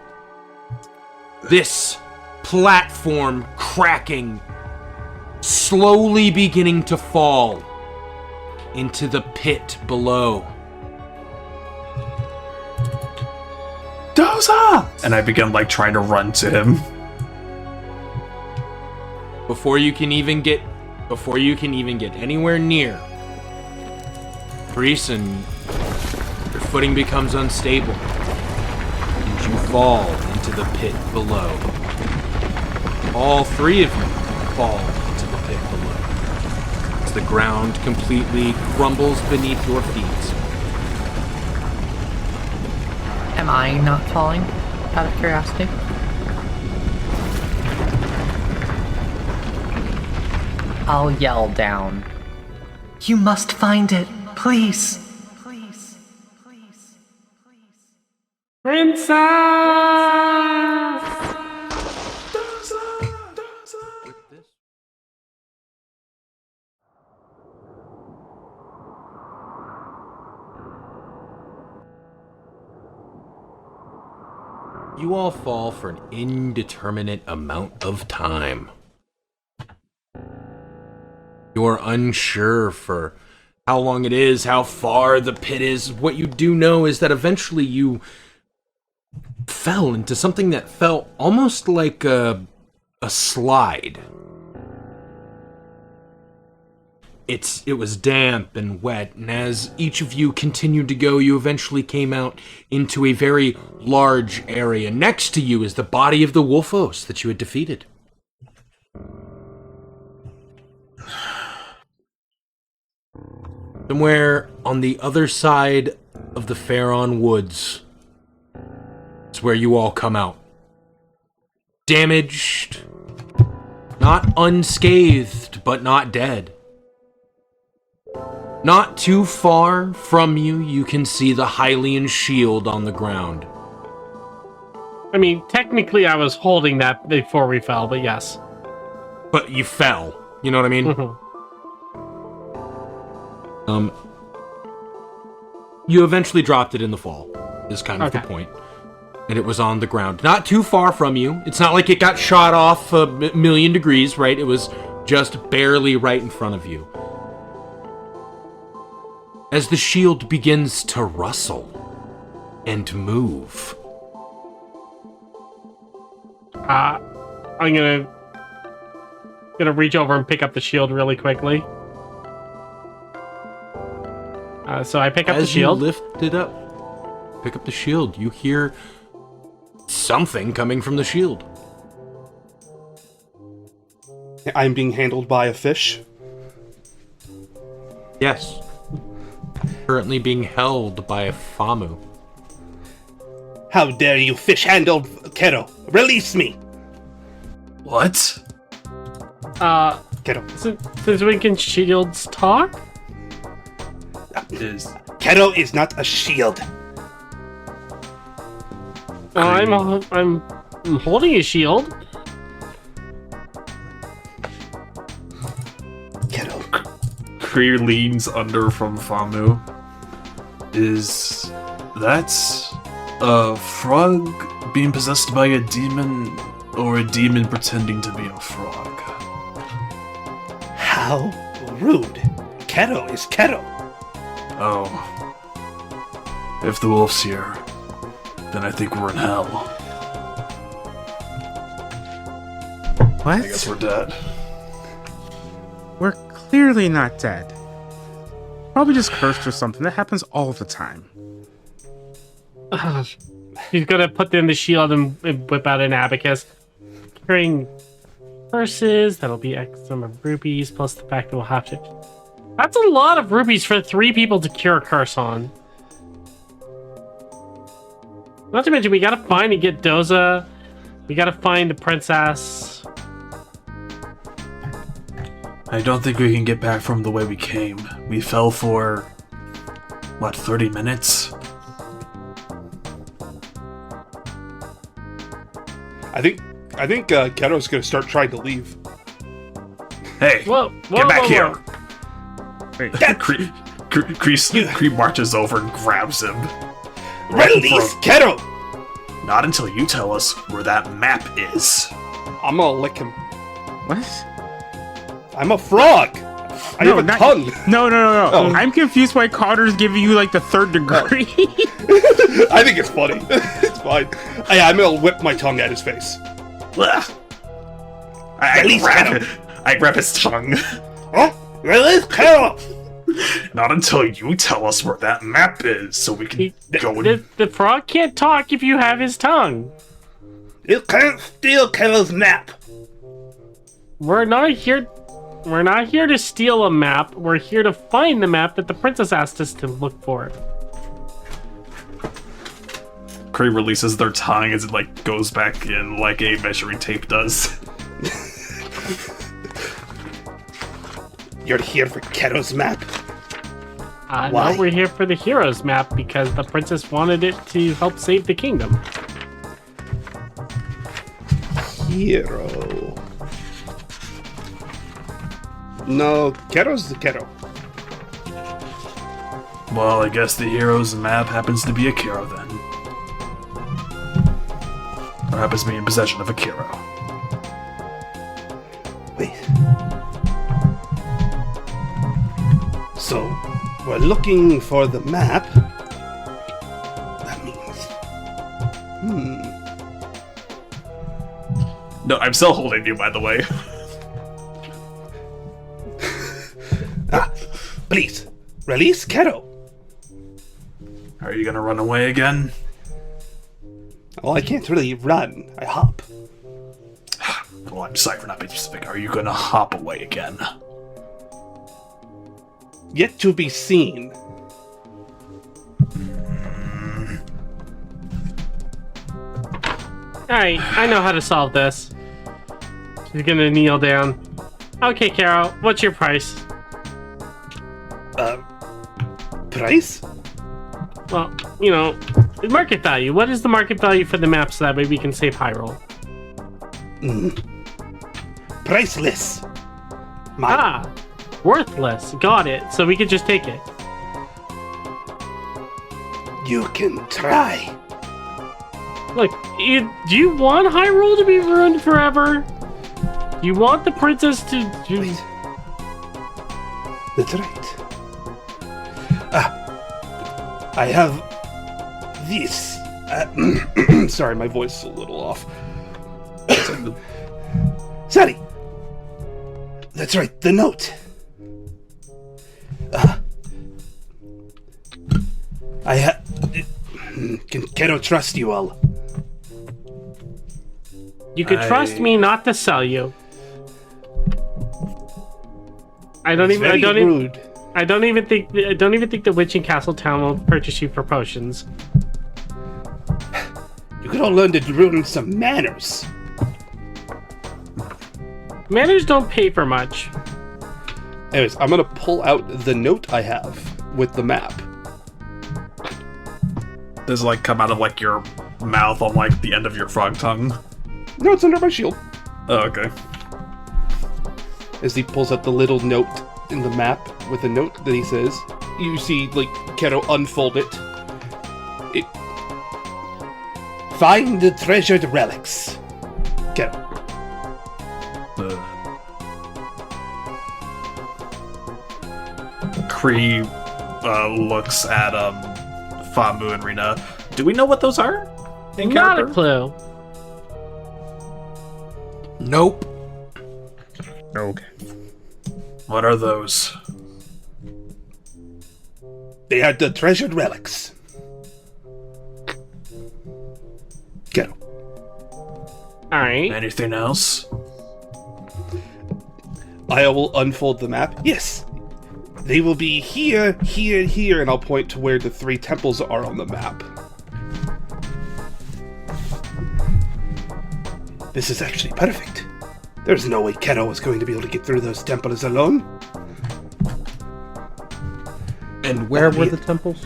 This platform cracking, slowly beginning to fall into the pit below. Doza! And I begin trying to run to him. Before you can even get anywhere near, Creason, your footing becomes unstable, and you fall into the pit below. All three of you fall into the pit below, as the ground completely crumbles beneath your feet. Am I not falling, out of curiosity? I'll yell down. You must find it, please. Please, please, please. Princess! You all fall for an indeterminate amount of time. You're unsure for how long it is, how far the pit is. What you do know is that eventually you fell into something that felt almost like a slide. It was damp and wet, and as each of you continued to go, you eventually came out into a very large area. Next to you is the body of the Wolfos that you had defeated. Somewhere on the other side of the Faron Woods is where you all come out. Damaged, not unscathed, but not dead. Not too far from you, you can see the Hylian shield on the ground. I mean, technically I was holding that before we fell, but yes. But you fell. You know what I mean? You eventually dropped it in the fall, is kind of the point. And it was on the ground. Not too far from you. It's not like it got shot off a million degrees, right? It was just barely right in front of you. As the shield begins to rustle and move. I'm gonna reach over and pick up the shield really quickly. So I pick up the shield. As you lift it up, pick up the shield, you hear something coming from the shield. I'm being handled by a fish. Yes. Currently being held by a Famu. How dare you fish-handle Kero? Release me! What? Kero. Since we can shields talk? Kero is not a shield. I'm holding a shield. Kero. Kree leans under from Famu. Is that a frog being possessed by a demon, or a demon pretending to be a frog? How rude. Kero is Kero. Oh. If the wolf's here, then I think we're in hell. What? I guess we're dead. We're clearly not dead. Probably just cursed or something. That happens all the time. He's gonna put in the shield and whip out an abacus. Carrying curses, that'll be X number of rupees, plus the fact that we'll have to... That's a lot of rupees for 3 people to cure a curse on. Not to mention, we gotta find and get Doza. We gotta find the princess. I don't think we can get back from the way we came. We fell for, what, 30 minutes? I think Kero's gonna start trying to leave. Hey, Whoa, get back here! Wait, Kree marches over and grabs him. Release Kero! Not until you tell us where that map is. I'm gonna lick him. what? I'm a frog! I have a tongue! No. Oh. I'm confused why Connor's giving you like the 3rd degree. I think it's funny. It's fine. I'm gonna whip my tongue at his face. I grab his tongue. Huh? Release Kero! Not until you tell us where that map is, so we can go and... The frog can't talk if you have his tongue. You can't steal Kero's map! We're not here to steal a map. We're here to find the map that the princess asked us to look for. Kree releases their tongue as it goes back in like a measuring tape does. You're here for Kero's map? No, Why? we're here for the hero's map because the princess wanted it to help save the kingdom. Hero. No, Kero's the Kero. Well, I guess the hero's map happens to be a Kero then. Or happens to be in possession of a Kero. Wait. So, we're looking for the map. That means... No, I'm still holding you, by the way. Please, release Kero. Are you gonna run away again? Well, I can't really run. I hop. Well, I'm sorry for not being specific. Are you gonna hop away again? Yet to be seen. Alright, I know how to solve this. She's gonna kneel down. Okay, Carol, what's your price? Price? Well, you know, Market value. What is the market value for the map so that way we can save high roll? Priceless. Worthless. Got it. So we could just take it. You can try. Look, do you want Hyrule to be ruined forever? Do you want the princess to... Wait. That's right. I have this. Sorry, my voice is a little off. Sally. That's right, the note. Can Kero trust you all? You could trust me not to sell you. I don't even think the witch in Castle Town will purchase you for potions. You could all learn to ruin some manners. Manners don't pay for much. Anyways, I'm gonna pull out the note I have with the map. Does it, like, come out of, like, your mouth on, like, the end of your frog tongue? No, it's under my shield. Oh, okay. As he pulls out the little note in the map with a note that he says, you see, like, Kero unfold it. Find the treasured relics. Kero. Kree looks at Famu and Rina. Do we know what those are? Not a clue. Nope. Okay. What are those? They are the treasured relics. Kero. Alright. Anything else? I will unfold the map. Yes. They will be here, here, here, and I'll point to where the 3 temples are on the map. This is actually perfect. There's no way Kero is going to be able to get through those temples alone. And where were the temples?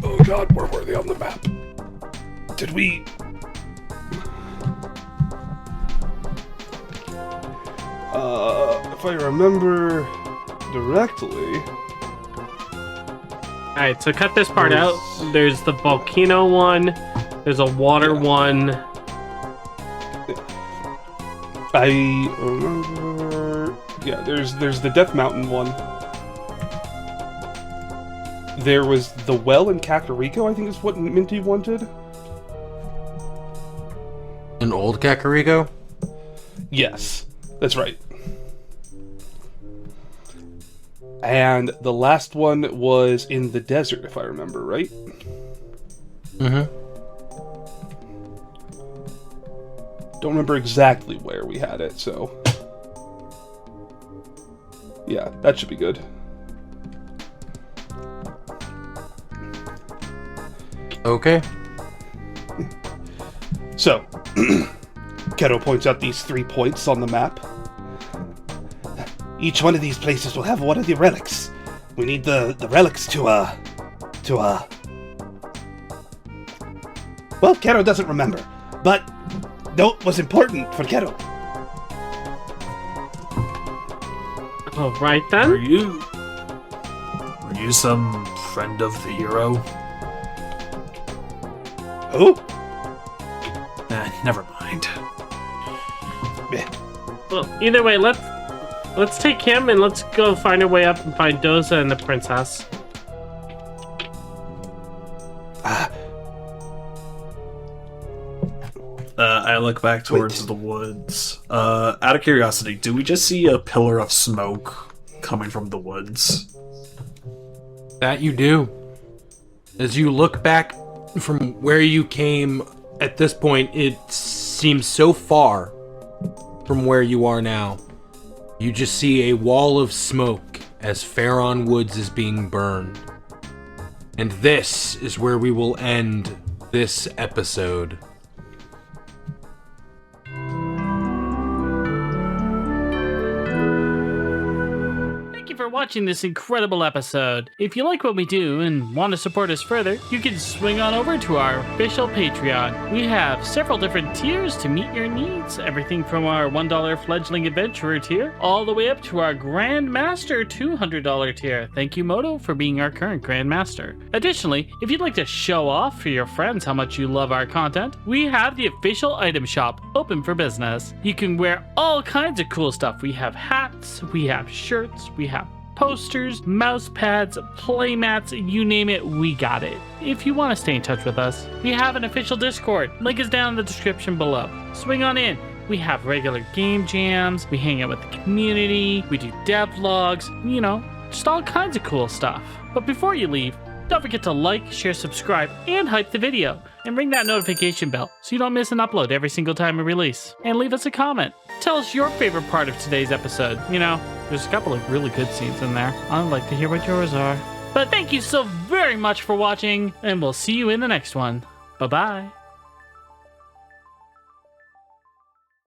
Oh god, where were they on the map? Did we... if I remember directly... Alright, so cut this part out. There's the volcano one. There's a water one. I remember... Yeah, there's the Death Mountain one. There was the well in Kakariko, I think is what Minty wanted. An old Kakariko? Yes, that's right. And the last one was in the desert, if I remember right. Mm-hmm. Don't remember exactly where we had it, so... Yeah, that should be good. Okay. So, Kero points out these 3 points on the map. Each one of these places will have one of the relics. We need the relics to well, Kero doesn't remember, but note was important for Kero. Alright then. Were you some friend of the hero? Who? Never mind. Well, either way, let's take him and let's go find our way up and find Doza and the princess. I look back towards the woods. Out of curiosity, do we just see a pillar of smoke coming from the woods? That you do. As you look back from where you came, at this point, it seems so far from where you are now. You just see a wall of smoke as Faron Woods is being burned. And this is where we will end this episode. Thank you for watching watching this incredible episode. If you like what we do and want to support us further, you can swing on over to our official Patreon. We have several different tiers to meet your needs. Everything from our $1 fledgling adventurer tier all the way up to our Grandmaster $200 tier. Thank you, Moto, for being our current Grandmaster. Additionally, if you'd like to show off for your friends how much you love our content, we have the official item shop open for business. You can wear all kinds of cool stuff. We have hats, we have shirts, we have posters, mouse pads, play mats, you name it, we got it. If you want to stay in touch with us, we have an official Discord. Link is down in the description below. Swing on in. We have regular game jams, we hang out with the community, we do devlogs, you know, just all kinds of cool stuff. But before you leave, don't forget to like, share, subscribe, and hype the video. And ring that notification bell so you don't miss an upload every single time we release. And leave us a comment. Tell us your favorite part of today's episode. You know, there's a couple of really good scenes in there. I'd like to hear what yours are. But thank you so very much for watching, and we'll see you in the next one. Bye-bye.